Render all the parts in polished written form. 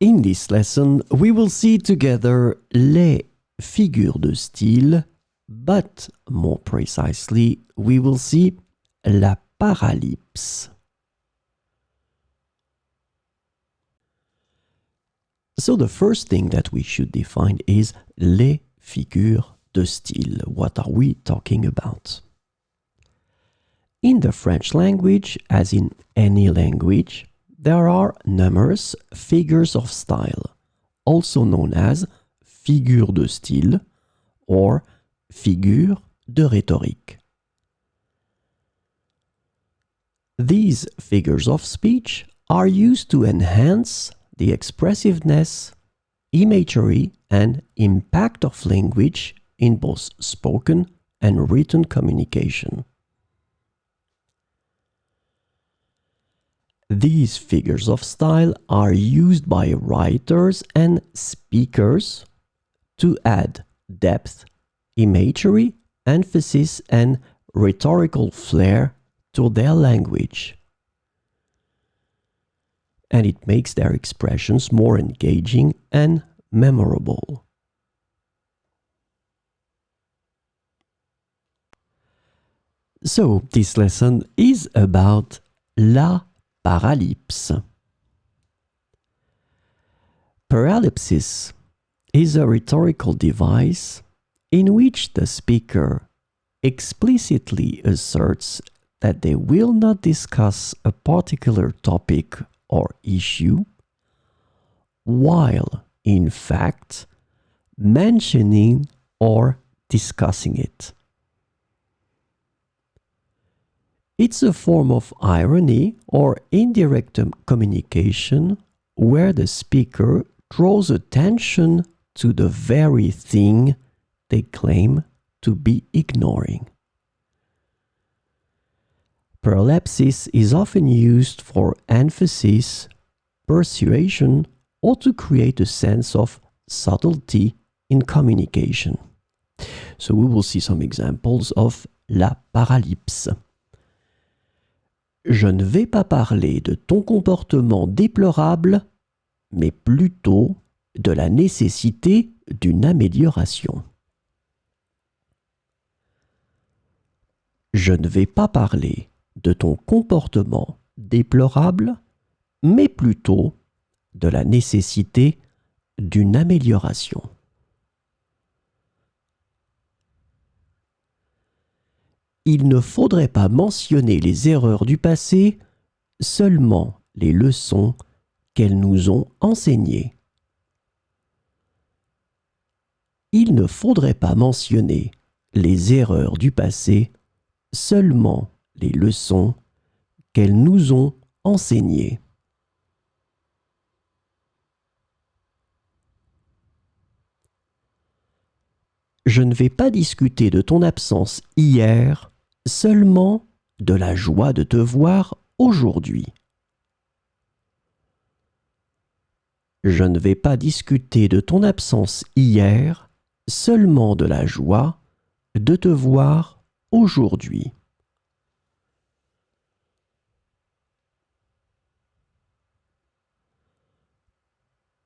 In this lesson, we will see together les figures de style, but more precisely, we will see la paralypse. So the first thing that we should define is les figures de style. What are we talking about? In the French language, as in any language, there are numerous figures of style, also known as figures de style or figures de rhétorique. These figures of speech are used to enhance the expressiveness, imagery, and impact of language in both spoken and written communication. These figures of style are used by writers and speakers to add depth, imagery, emphasis, and rhetorical flair to their language. And it makes their expressions more engaging and memorable. So, this lesson is about la paralypse. Paralypsis is a rhetorical device in which the speaker explicitly asserts that they will not discuss a particular topic or issue, while in fact mentioning or discussing it. It's a form of irony or indirect communication where the speaker draws attention to the very thing they claim to be ignoring. Paralepsis is often used for emphasis, persuasion, or to create a sense of subtlety in communication. So we will see some examples of la paralypse. Je ne vais pas parler de ton comportement déplorable, mais plutôt de la nécessité d'une amélioration. Je ne vais pas parler de ton comportement déplorable, mais plutôt de la nécessité d'une amélioration. Il ne faudrait pas mentionner les erreurs du passé, seulement les leçons qu'elles nous ont enseignées. Il ne faudrait pas mentionner les erreurs du passé, seulement les leçons qu'elles nous ont enseignées. Je ne vais pas discuter de ton absence hier, seulement de la joie de te voir aujourd'hui. Je ne vais pas discuter de ton absence hier, seulement de la joie de te voir aujourd'hui.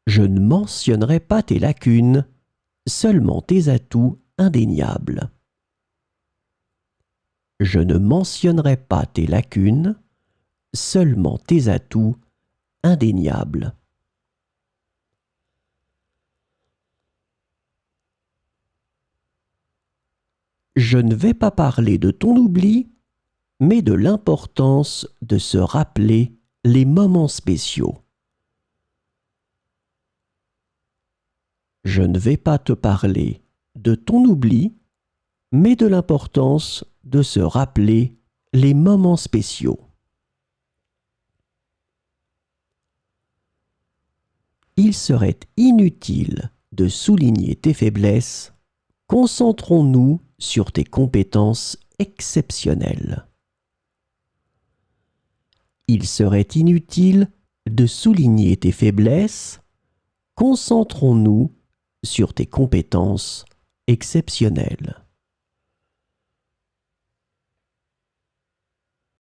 Je ne mentionnerai pas tes lacunes, seulement tes atouts indéniables. Je ne mentionnerai pas tes lacunes, seulement tes atouts indéniables. Je ne vais pas parler de ton oubli, mais de l'importance de se rappeler les moments spéciaux. Je ne vais pas te parler de ton oubli, mais de l'importance de se rappeler les moments spéciaux. Il serait inutile de souligner tes faiblesses, concentrons-nous sur tes compétences exceptionnelles. Il serait inutile de souligner tes faiblesses, concentrons-nous sur tes compétences exceptionnelles.